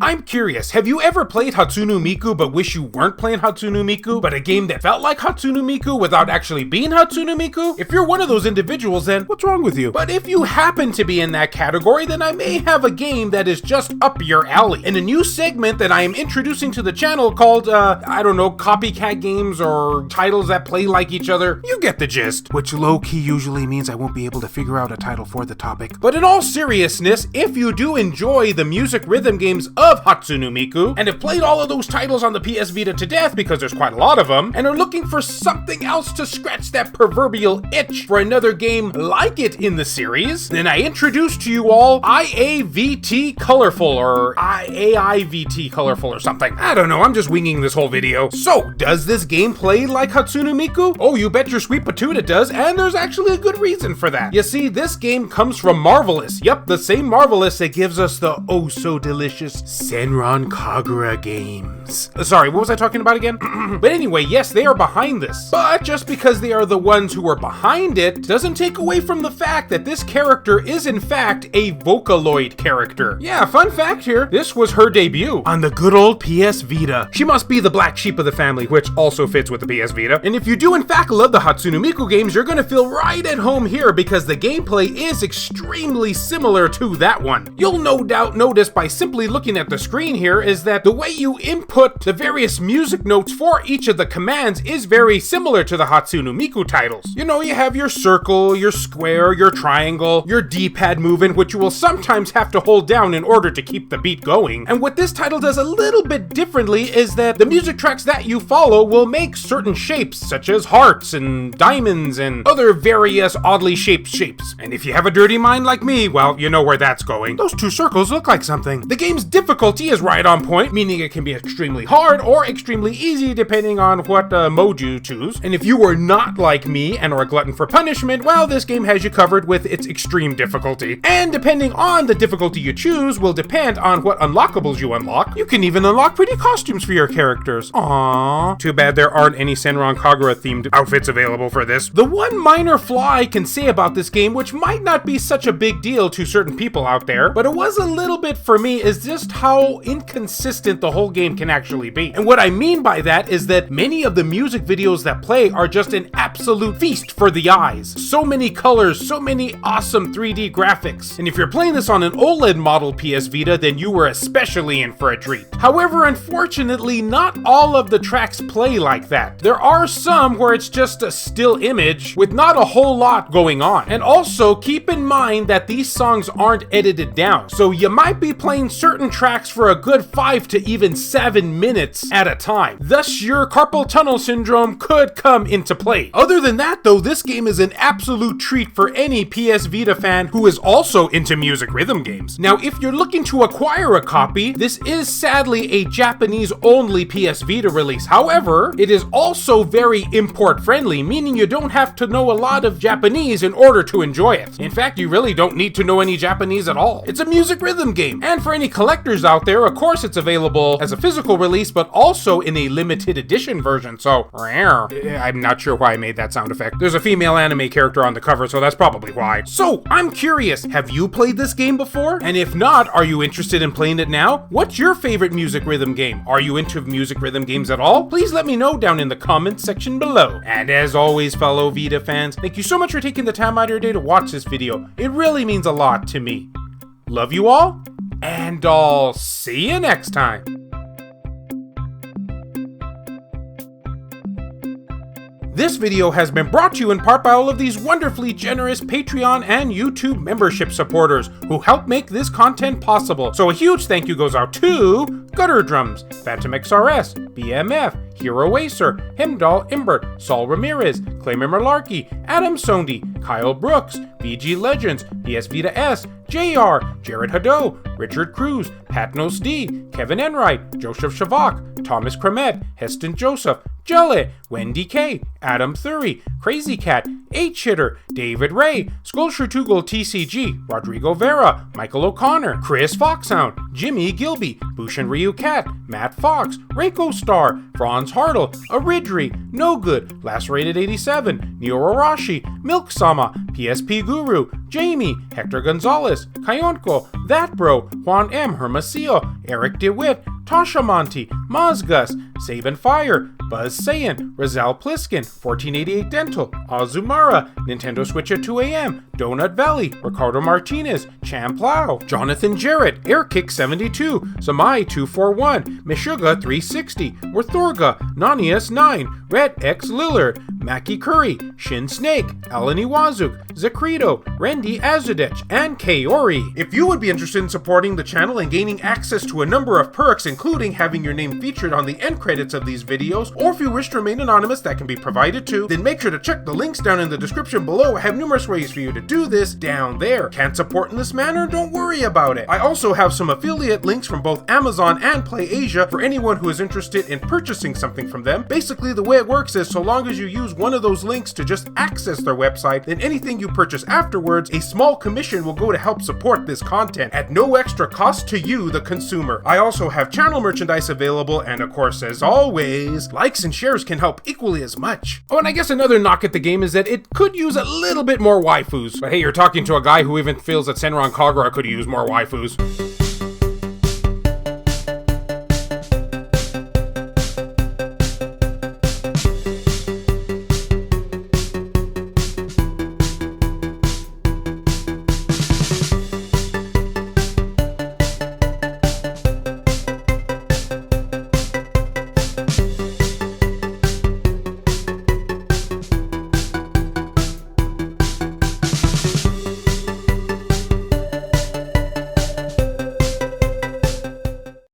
I'm curious, have you ever played Hatsune Miku but wish you weren't playing Hatsune Miku, but a game that felt like Hatsune Miku without actually being Hatsune Miku? If you're one of those individuals, then what's wrong with you? But if you happen to be in that category, then I may have a game that is just up your alley. In a new segment that I am introducing to the channel called, I don't know, copycat games or titles that play like each other. You get the gist. Which low-key usually means I won't be able to figure out a title for the topic. But in all seriousness, if you do enjoy the music rhythm games of Hatsune Miku, and have played all of those titles on the PS Vita to death because there's quite a lot of them, and are looking for something else to scratch that proverbial itch for another game like it in the series, then I introduce to you all IAVT Colorful, or AIVT Colorful or something. I don't know, I'm just winging this whole video. So, does this game play like Hatsune Miku? Oh, you bet your sweet patoot it does, and there's actually a good reason for that. You see, this game comes from Marvelous. Yep, the same Marvelous that gives us the oh-so-delicious Senran Kagura games. Sorry, what was I talking about again? But anyway, yes, they are behind this. But just because they are the ones who are behind it, doesn't take away from the fact that this character is in fact a Vocaloid character. Yeah, fun fact here, this was her debut on the good old PS Vita. She must be the black sheep of the family, which also fits with the PS Vita. And if you do in fact love the Hatsune Miku games, you're gonna feel right at home here because the gameplay is extremely similar to that one. You'll no doubt notice by simply looking at the screen here is that the way you input the various music notes for each of the commands is very similar to the Hatsune Miku titles. You know, you have your circle, your square, your triangle, your D-pad movement, which you will sometimes have to hold down in order to keep the beat going. And what this title does a little bit differently is that the music tracks that you follow will make certain shapes, such as hearts and diamonds and other various oddly shaped shapes. And if you have a dirty mind like me, well, you know where that's going. Those two circles look like something. The game's difficulty is right on point, meaning it can be extremely hard or extremely easy depending on what mode you choose. And if you are not like me and are a glutton for punishment, well, this game has you covered with its extreme difficulty. And depending on the difficulty you choose will depend on what unlockables you unlock. You can even unlock pretty costumes for your characters. Aww. Too bad there aren't any Senran Kagura themed outfits available for this. The one minor flaw I can say about this game, which might not be such a big deal to certain people out there, but it was a little bit for me, is just how inconsistent the whole game can actually be. And what I mean by that is that many of the music videos that play are just an absolute feast for the eyes. So many colors, so many awesome 3D graphics. And if you're playing this on an OLED model PS Vita, then you were especially in for a treat. However, unfortunately, not all of the tracks play like that. There are some where it's just a still image with not a whole lot going on. And also, keep in mind that these songs aren't edited down. So you might be playing certain tracks for a good 5 to even 7 minutes at a time. Thus, your carpal tunnel syndrome could come into play. Other than that though, this game is an absolute treat for any PS Vita fan who is also into music rhythm games. Now, if you're looking to acquire a copy, this is sadly a Japanese only PS Vita release. However, it is also very import friendly, meaning you don't have to know a lot of Japanese in order to enjoy it. In fact, you really don't need to know any Japanese at all. It's a music rhythm game. And for any collectors out there, of course it's available as a physical release, but also in a limited edition version, so I'm not sure why I made that sound effect. There's a female anime character on the cover, so that's probably why. So, I'm curious, have you played this game before? And if not, are you interested in playing it now? What's your favorite music rhythm game? Are you into music rhythm games at all? Please let me know down in the comments section below. And as always, fellow Vita fans, thank you so much for taking the time out of your day to watch this video. It really means a lot to me. Love you all, and I'll see you next time. This video has been brought to you in part by all of these wonderfully generous Patreon and YouTube membership supporters who help make this content possible. So a huge thank you goes out to Gutter Drums, Phantom XRS, BMF, Hero Acer, Hemdall Imbert, Saul Ramirez, Claymer Malarkey, Adam Sondi, Kyle Brooks, VG Legends, PS Vita S, JR, Jared Haddo, Richard Cruz, Patnos D, Kevin Enright, Joseph Shavak, Thomas Kremet, Heston Joseph, Jelly, Wendy K, Adam Thury, Crazy Cat, H-Hitter, David Ray, Skullshrutugel TCG, Rodrigo Vera, Michael O'Connor, Chris Foxhound, Jimmy Gilby, Bushin Ryu Cat, Matt Fox, Reiko Star, Franz Hartle, Aridri, No Good, Lacerated 87, Neo Arashi, Milk Sama, PSP Guru, Jamie, Hector Gonzalez, Kayonko, That Bro, Juan M. Hermosillo, Eric DeWitt, Tasha Monty, Mazgus, Saban Fire, Buzz Saiyan, Rizal Pliskin, 1488 Dental, Azumara, Nintendo Switch at 2 a.m., Donut Valley, Ricardo Martinez, Champlow, Jonathan Jarrett, Airkick72, Samai 241, Meshuga 360, Worthorga, Nanius9, Red X Lillard, Mackie Curry, Shin Snake, Alan Iwazuk, Zacrito, Randy Azudech, and Kaori. If you would be interested in supporting the channel and gaining access to a number of perks, including having your name featured on the end credits of these videos, or if you wish to remain anonymous, that can be provided too, then make sure to check the links down in the description below. I have numerous ways for you to do this down there. Can't support in this manner? Don't worry about it. I also have some affiliate links from both Amazon and PlayAsia for anyone who is interested in purchasing something from them. Basically, the way it works is so long as you use one of those links to just access their website, then anything you purchase afterwards, a small commission will go to help support this content at no extra cost to you, the consumer. I also have channel merchandise available, and of course, as always, likes and shares can help equally as much. Oh, and I guess another knock at the game is that it could use a little bit more waifus. But hey, you're talking to a guy who even feels that Senran Kagura could use more waifus.